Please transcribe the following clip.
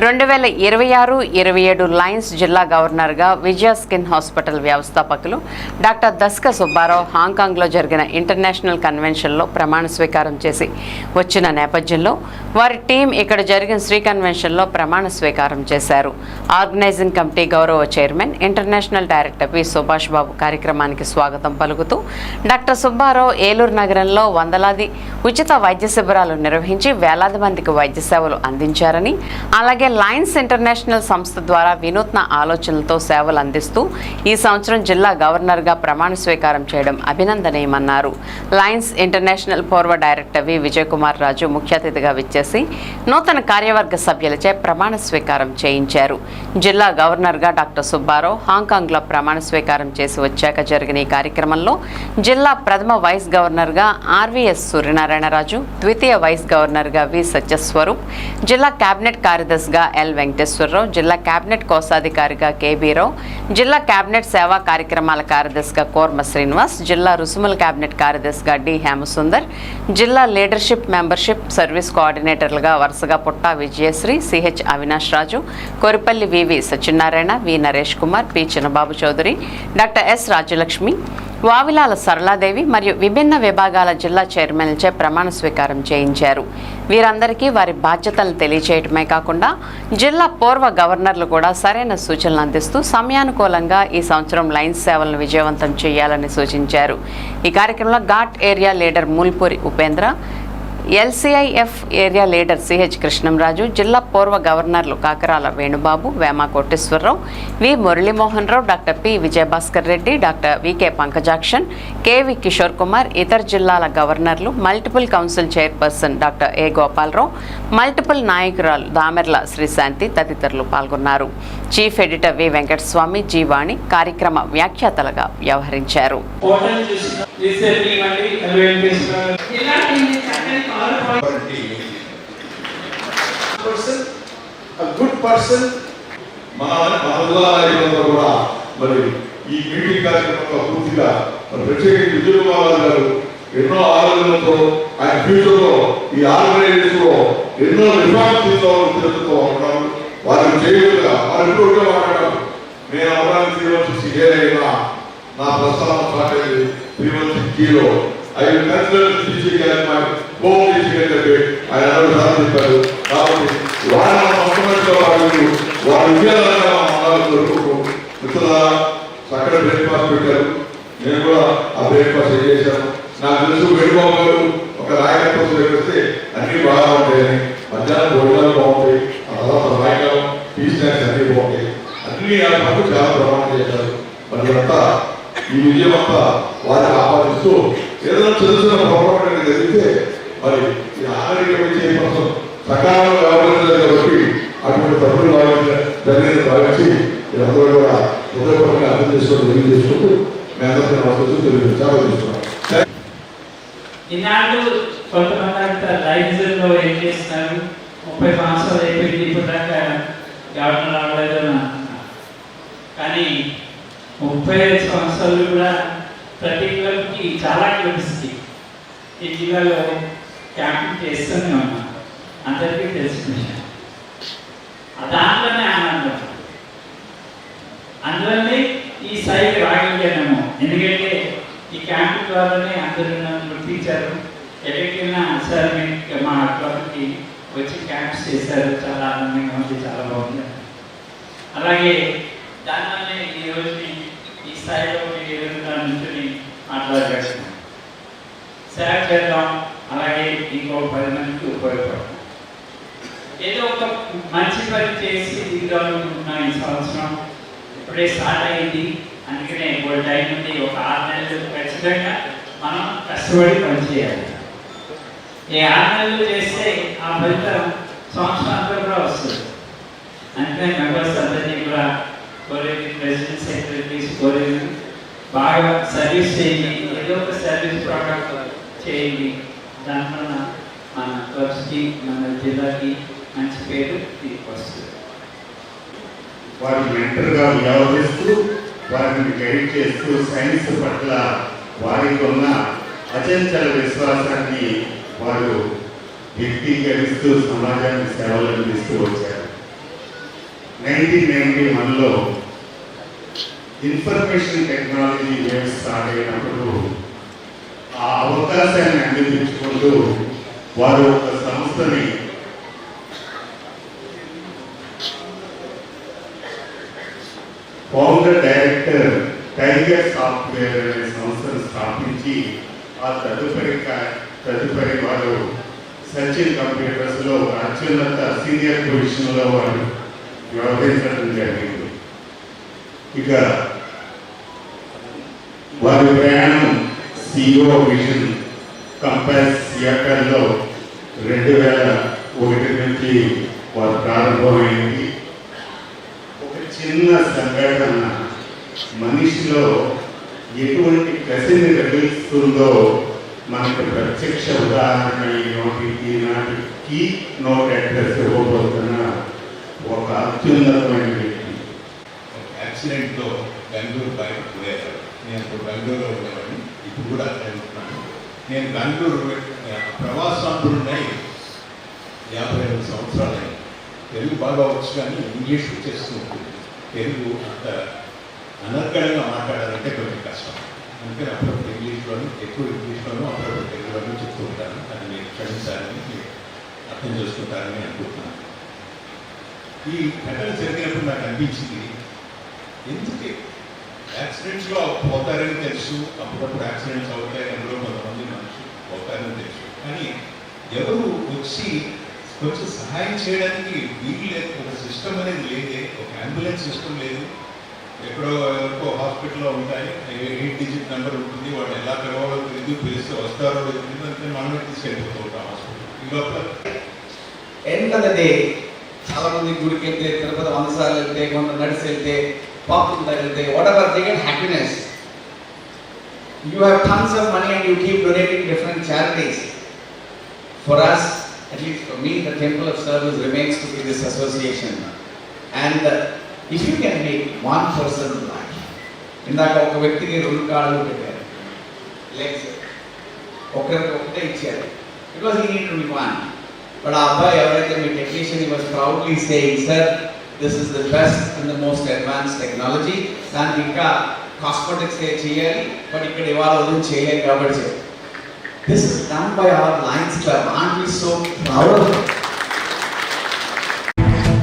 2026-27 Lions జిల్లా గవర్నర్గా విజయ skin hospital వ్యవస్థాపకులు డాక్టర్ దస్క సుబ్బారావు హాంకాంగ్లో జరిగిన ఇంటర్నేషనల్ కన్వెన్షన్లో ప్రమాణ స్వీకారం చేసి వచ్చిన నేపథ్యంలో వారి టీం ఇక్కడ జరిగిన శ్రీ కన్వెన్షన్లో ప్రమాణ స్వీకారం చేశారు. ఆర్గనైజింగ్ కమిటీ గౌరవ చైర్మన్ ఇంటర్నేషనల్ డైరెక్టర్ వి సుభాష్ బాబు కార్యక్రమానికి స్వాగతం పలుకుతూ డాక్టర్ సుబ్బారావు ఏలూరు నగరంలో వందలాది ఉచిత వైద్య శిబిరాలు నిర్వహించి వేలాది మందికి వైద్య సేవలు అందించారని, అలాగే లయన్స్ ఇంటర్నేషనల్ సంస్థ ద్వారా వినూత్న ఆలోచనలతో సేవలు అందిస్తూ ఈ సంవత్సరం జిల్లా గవర్నర్గా ప్రమాణ స్వీకారం చేయడం అభినందనీయమన్నారు. లయన్స్ ఇంటర్నేషనల్ పూర్వ డైరెక్టర్ వి విజయకుమార్ రాజు ముఖ్య అతిథిగా విచ్చేసి నూతన కార్యవర్గ సభ్యులచే ప్రమాణ స్వీకారం చేయించారు. జిల్లా గవర్నర్గా డాక్టర్ సుబ్బారావు హాంకాంగ్లో ప్రమాణ స్వీకారం చేసి వచ్చాక జరిగిన ఈ కార్యక్రమంలో జిల్లా ప్రథమ వైస్ గవర్నర్గా ఆర్వీఎస్ సూర్యనారాయణరాజు, ద్వితీయ వైస్ గవర్నర్గా వి సత్యస్వరూప్, జిల్లా కేబినెట్ కార్యదర్శిగా ఎల్ వెంకటేశ్వరరావు, జిల్లా కేబినెట్ కోశాధికారిగా కేబీరావు, జిల్లా కేబినెట్ సేవా కార్యక్రమాల కార్యదర్శిగా కోర్మ శ్రీనివాస్, జిల్లా రుసుముల కేబినెట్ కార్యదర్శిగా డి హేమసుందర్, జిల్లా లీడర్షిప్ మెంబర్షిప్ సర్వీస్ కోఆర్డినేటర్లుగా వరుసగా పుట్టా విజయశ్రీ, సిహెచ్ అవినాష్ రాజు, కోరిపల్లి వివి సత్యనారాయణ, వి నరేష్ కుమార్, పి చిన్నబాబు చౌదరి, డాక్టర్ ఎస్ రాజ్యలక్ష్మి, వావిలాల సరళాదేవి మరియు విభిన్న విభాగాల జిల్లా చైర్మన్లచే ప్రమాణ స్వీకారం చేయించారు. వీరందరికీ వారి బాధ్యతలను తెలియచేయటమే కాకుండా జిల్లా పూర్వ గవర్నర్లు కూడా సరైన సూచనలు అందిస్తూ సమయానుకూలంగా ఈ సంవత్సరం లయన్స్ సేవలను విజయవంతం చేయాలని సూచించారు. ఈ కార్యక్రమంలో Ghat area leader Mulpuri Upendra, LCIF area leader CH Krishnamraju, జిల్లా పూర్వ గవర్నర్లు Kakarala Venubabu, Vema Koteswararao, V Muralimohan Rao, doctor P Vijayabhaskar Reddy, doctor VK Pankajakshan, KV Kishore Kumar, ఇతర జిల్లాల గవర్నర్లు, multiple council chairperson doctor A Gopalarao, multiple నాయకురాలు దామెర్ల శ్రీశాంతి తదితరులు పాల్గొన్నారు. Chief editor V Venkataswamy, Jeevani కార్యక్రమ వ్యాఖ్యాతలుగా వ్యవహరించారు. మరి ఈ మీటింగ్ కార్యక్రమంలో పూర్తిగా ప్రత్యేకించి విజయకుమార్ గారు ఎన్నో ఆలోచనలతో ఆయన ఫ్యూచర్ లో ఈ ఆర్గనైజేషన్ లో ఎన్నో రిఫార్మ్స్ తీసుకోవాలతో ఉన్నారు. వారికి చేయగా వారు ఎప్పుడు మాట్లాడారు. నేను అమరావతి 316 అయినా నా ప్రస్థానం స్టార్ట్ అయింది 316లో. ఆయన ఆయన చెప్పారు. కాబట్టి వారి మిత్రుల చక్కటి బ్రేక్ఫాస్ట్ పెట్టారు. నేను కూడా ఆ బ్రేక్ఫాస్ట్ చేశాను. నాకు తెలుసు వేణుబాబు గారు ఒక నాయకత్వం స్వీకరిస్తే అన్ని బాగా ఉంటాయని, మధ్యాహ్నం భోజనాలు బాగుంటాయి, ఆ తర్వాత సాయంకాలం టీ స్నాక్స్ అన్ని బాగుంటాయి, అన్ని ఆ పనులు చాలా ప్రమాణం చేశారు. మరి అంతా ఈ విజయం అంతా వారిని ఆపాదిస్తూ ఏదైనా చిన్న చిన్న పొరపాటు జరిగితే మరి ఈ ఆరోగ్యం సకాలంలో వ్యవహరించాలి. కాబట్టి అటువంటి తప్పులు జరిగిన భావించి అందరూ కూడా హృదయపూర్వకంగా అర్థం చేసుకోవడం తెలియజేసుకుంటూ మీ అందరికీ నమస్కారం తెలియజేస్తున్నాం. ఈనాడు కొంతమంది అంతా లైన్స్లో ఏం చేస్తున్నారు, 30 సంవత్సరాలు అయిపోయింది, ఇప్పుడు దాకా గవర్నర్ రావలేదు. కానీ 35 సంవత్సరాలు కూడా ప్రతి క్లబ్కి చాలా క్లబ్స్కి ఈ జిల్లాలో క్యాంపింగ్ చేస్తూనే ఉన్నాం. అందరికీ తెలిసిన విషయం. దాంట్లోనే ఆనందం, అందువల్లే ఈ స్థాయికి రాగలిగాము. ఎందుకంటే ఈ క్యాంపింగ్ ద్వారానే అందరూ నన్ను గుర్తించారు. ఎక్కడికైనా సార్ మీకు మా క్లబ్కి వచ్చి క్యాంప్స్ చేశారు, చాలా ఆనందంగా ఉంది, చాలా బాగుంది. అలాగే దానివల్లే ఈరోజు ఈ స్థాయిలో నుంచి మాట్లాడారు. సేవ చేద్దాం, అలాగే ఇంకో 10 మందికి ఉపయోగపడతాం. ఏదో ఒక మంచి పని చేసి దిగుదామనుకుంటున్నాం. ఈ సంవత్సరం ఇప్పుడే స్టార్ట్ అయింది, అందుకనే ఇప్పుడు టైం ఉంది. ఒక 6 నెలలు ఖచ్చితంగా మనం కష్టపడి పనిచేయాలి. ఈ 6 నెలలు చేస్తే ఆ ఫలితం సంవత్సరం అంతా కూడా వస్తుంది. అందుకని మెంబర్స్ అందరినీ కూడా కోరేది, ప్రెసిడెంట్ సెక్రటరీస్ కోరేది, బాగా సర్వీస్ చేయండి, ఏదో ఒక సర్వీస్ ప్రోడక్ట్ చేయండి. దానివల్ల మన క్లబ్స్కి, మన జిల్లాకి మంచి పేరు తీసుకొస్తుంది. వారిని మెంటర్గా వ్యవహరిస్తూ, వారిని గైడ్ చేస్తూ, సైన్స్ పట్ల వారికి ఉన్న అచంచల విశ్వాసాన్ని వారు వ్యక్తీకరిస్తూ సమాజానికి సేవలు అందిస్తూ వచ్చారు. 1991లో ఇన్ఫర్మేషన్ టెక్నాలజీ వేవ్ స్టార్ట్ అయినప్పుడు ఆ అవకాశాన్ని అందించుకుంటూ వారు ఒక సంస్థని ఫౌండర్ డైరెక్టర్ టైగర్ సాఫ్ట్వేర్ అనే సంస్థను స్థాపించి ఆ తదుపరి వారు సచిన్ కంప్యూటర్స్ లో అత్యున్నత సీనియర్ పొజిషన్ లో వారు వ్యవహరించడం జరిగింది. ఇక వారి ప్రయాణం సిఇఓ విజన్ కంపాస్ సియాటల్లో 2001 నుంచి వారు ప్రారంభమైంది. ఒక చిన్న సంఘటన మనిషిలో ఎటువంటి కసిని రగిలిస్తుందో మనకు ప్రత్యక్ష ఉదాహరణ ఈనాటి కీ నోట్ అడ్రస్ ఇవ్వబోతున్న ఒక అత్యున్నతమైన వ్యక్తి. యాక్సిడెంట్లో బెంగళూరు బయటకు పోయారు. నేను ఇప్పుడు బెంగళూరులో ఉండేవాడిని, ఇప్పుడు కూడా అక్కడే ఉంటున్నాను. నేను బెంగళూరు ప్రవాసాంధ్రుడినై 52 సంవత్సరాలు. తెలుగు బాగా వచ్చు కానీ ఇంగ్లీష్ వచ్చేస్తూ ఉంటుంది. తెలుగు అంత అనర్గళంగా మాట్లాడాలంటే కొంచెం కష్టం. అందుకని అప్పుడప్పుడు ఇంగ్లీష్లోనూ ఎక్కువ ఇంగ్లీష్లోనూ అప్పుడప్పుడు తెలుగులోనూ చెప్తూ ఉంటాను. అది మీరు క్షమించాలని మీరు అర్థం చేసుకుంటారని అనుకుంటున్నాను. ఈ ఘటన జరిగినప్పుడు నాకు అనిపించింది, ఎందుకు యాక్సిడెంట్స్లో పోతారని తెలుసు, అప్పుడప్పుడు యాక్సిడెంట్స్ అవుతాయి, అందులో కొంతమంది మనుషులు పోతారని తెలుసు, కానీ ఎవరు వచ్చి కొంచెం సహాయం చేయడానికి వీలు లేదు. ఒక సిస్టమ్ అనేది లేదే, ఒక అంబులెన్స్ సిస్టమ్ లేదు. ఎక్కడో ఎవరికో హాస్పిటల్లో ఉంటాయి, 8 డిజిట్ నెంబర్ ఉంటుంది, వాళ్ళు ఎలా పిలవాలో తెలియదు, పిలిస్తే వస్తారో తెలియదు, అంటే మనమే తీసుకెళ్ళిపోతూ ఉంటాం హాస్పిటల్. ఈ లోపల ఎండ్ ఆఫ్ ద డే చాలా మంది గుడికి వెళ్తే, తిరుపతి 100 సార్లు వెళ్తే, కొంత నడిచి వెళ్తే, పాపం వెళ్తే, what ever they get happiness. You have tons of money and you keep donating different charities. For us, at least for me, the temple of service remains to be this association. And if you can make one person's life, ఇందాక ఒక వ్యక్తికి 2 కాళ్ళు పెట్టారు, legs ఒకరికి ఒకటే ఇచ్చారు, because he need to be one. But ఆ అబ్బాయి ఎవరైతే మీ technician, he was proudly saying, sir, this is the best and the most advanced technology. దానికి ఇంకా కాస్మెటిక్స్ చేయాలి, బట్ ఇక్కడ ఇవాళ వదిలి చేయలేం కాబట్టి. This is done by our Lions Club. Aren't we so proud of it?